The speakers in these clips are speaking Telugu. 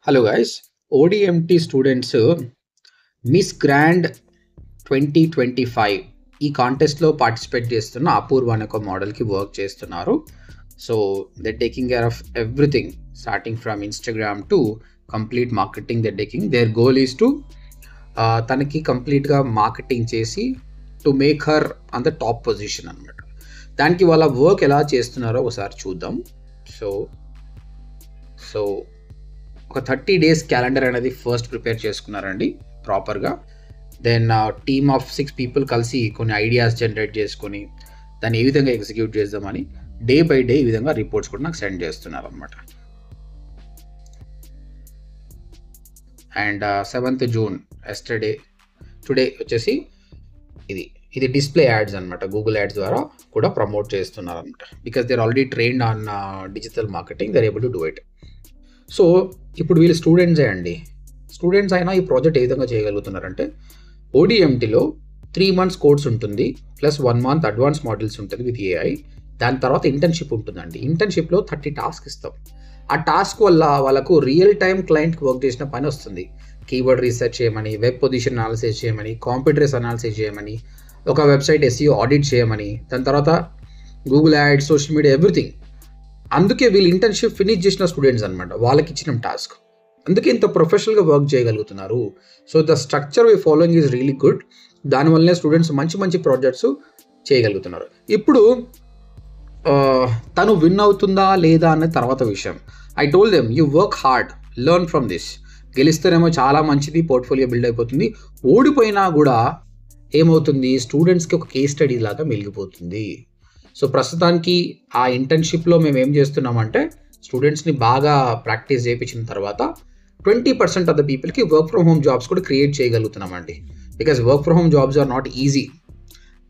Hello guys, ODMT students miss grand 2025 ఈ కాంటెస్ట్లో పార్టిసిపేట్ చేస్తున్న అపూర్వ అనే ఒక మోడల్కి వర్క్ చేస్తున్నారు. So they taking care of everything starting from Instagram to complete marketing. They taking their goal is to తనకి కంప్లీట్గా మార్కెటింగ్ చేసి to make her on the top position అనమాట. దానికి వాళ్ళ వర్క్ ఎలా చేస్తున్నారో ఒకసారి చూద్దాం. సో ఒక 30 days క్యాలెండర్ అనేది ఫస్ట్ ప్రిపేర్ చేసుకున్నారండి ప్రాపర్గా. దెన్ టీమ్ ఆఫ్ 6 people కలిసి కొన్ని ఐడియాస్ జనరేట్ చేసుకొని దాన్ని ఏ విధంగా ఎగ్జిక్యూట్ చేద్దామని డే బై డే ఈ విధంగా రిపోర్ట్స్ కూడా నాకు సెండ్ చేస్తున్నారు అనమాట. And 7th June yesterday today వచ్చేసి ఇది డిస్ప్లే యాడ్స్ అనమాట. గూగుల్ యాడ్స్ ద్వారా కూడా ప్రమోట్ చేస్తున్నారు అనమాట. Because they are already trained on digital marketing, they are able to do it. So ఇప్పుడు వీళ్ళు స్టూడెంట్స్ అయినా ఈ ప్రాజెక్ట్ ఏ విధంగా చేయగలుగుతున్నారంటే, ఓడిఎంటీలో 3 months కోర్స్ ఉంటుంది, ప్లస్ 1 month అడ్వాన్స్ మోడల్స్ ఉంటుంది విత్ ఏఐ. దాని తర్వాత ఇంటర్న్షిప్ ఉంటుందండి. ఇంటర్న్షిప్లో 30 tasks ఇస్తాం. ఆ టాస్క్ వల్ల వాళ్ళకు రియల్ టైం క్లయింట్కి వర్క్ చేసిన పని వస్తుంది. కీవర్డ్ రీసెర్చ్ చేయమని, వెబ్ పొజిషన్ అనాలిసిస్ చేయమని, కాంపిటర్స్ అనాలిసిస్ చేయమని, ఒక వెబ్సైట్ ఎస్ఈఓ ఆడిట్ చేయమని, దాని తర్వాత Google ads, social media, everything. అందుకే వీళ్ళు ఇంటర్న్షిప్ ఫినిష్ చేసిన స్టూడెంట్స్ అనమాట. వాళ్ళకి ఇచ్చిన టాస్క్, అందుకే ఇంత ప్రొఫెషనల్గా వర్క్ చేయగలుగుతున్నారు. So the structure we following is really good. దానివల్లనే స్టూడెంట్స్ మంచి ప్రాజెక్ట్స్ చేయగలుగుతున్నారు. ఇప్పుడు తను విన్ అవుతుందా లేదా అనే తర్వాత విషయం. I told them, you work hard, learn from this. గెలిస్తేనేమో చాలా మంచిది, పోర్ట్ఫోలియో బిల్డ్ అయిపోతుంది. ఓడిపోయినా కూడా ఏమవుతుంది, స్టూడెంట్స్కి ఒక కేస్ స్టడీ లాగా మిగిలిపోతుంది. సో ప్రస్తుతానికి ఆ ఇంటర్న్షిప్లో మేము ఏం చేస్తున్నామంటే, స్టూడెంట్స్ని బాగా ప్రాక్టీస్ చేయించిన తర్వాత 20% ఆఫ్ ద పీపుల్కి వర్క్ ఫ్రమ్ హోమ్ జాబ్స్ కూడా క్రియేట్ చేయగలుగుతున్నామండి. Because work from home jobs are not easy.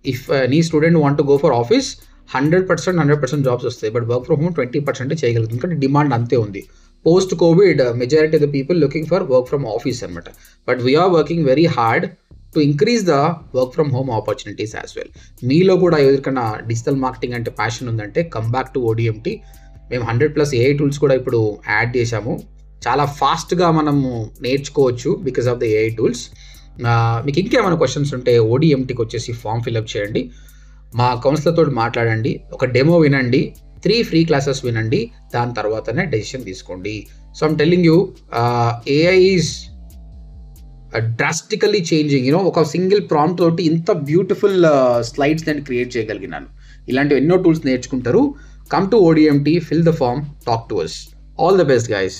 If నీ student want to go for office 100% jobs వస్తాయి, బట్ వర్క్ ఫ్రమ్ హోమ్ 20% చేయగలుగుతుంది. ఎందుకంటే డిమాండ్ అంతే ఉంది. Post covid majority of the people looking for work from office అనమాట. But we are working very hard to increase the work from home opportunities as well. మీలో కూడా ఎవరికైనా డిజిటల్ మార్కెటింగ్ అంటే ప్యాషన్ ఉందంటే కమ్ బ్యాక్ టు ఓడిఎంటి. మేము 100+ ఏఐ టూల్స్ కూడా ఇప్పుడు యాడ్ చేశాము. చాలా ఫాస్ట్గా మనము నేర్చుకోవచ్చు because of the AI tools. మీకు ఇంకేమైనా క్వశ్చన్స్ ఉంటే ఓడిఎంటికి వచ్చేసి ఫామ్ ఫిల్అప్ చేయండి, మా కౌన్సిలర్తో మాట్లాడండి, ఒక డెమో వినండి, 3 free classes వినండి, దాని తర్వాతనే డెసిషన్ తీసుకోండి. So I'm telling you, AI is drastically changing. ఒక సింగిల్ ప్రాంప్ట్ తోటి ఇంత బ్యూటిఫుల్ స్లైడ్స్ నేను క్రియేట్ చేయగలిగినాను. ఇలాంటివి ఎన్నో టూల్స్ నేర్చుకుంటారు. Come to ODMT, fill the form, talk to us. All the best, guys.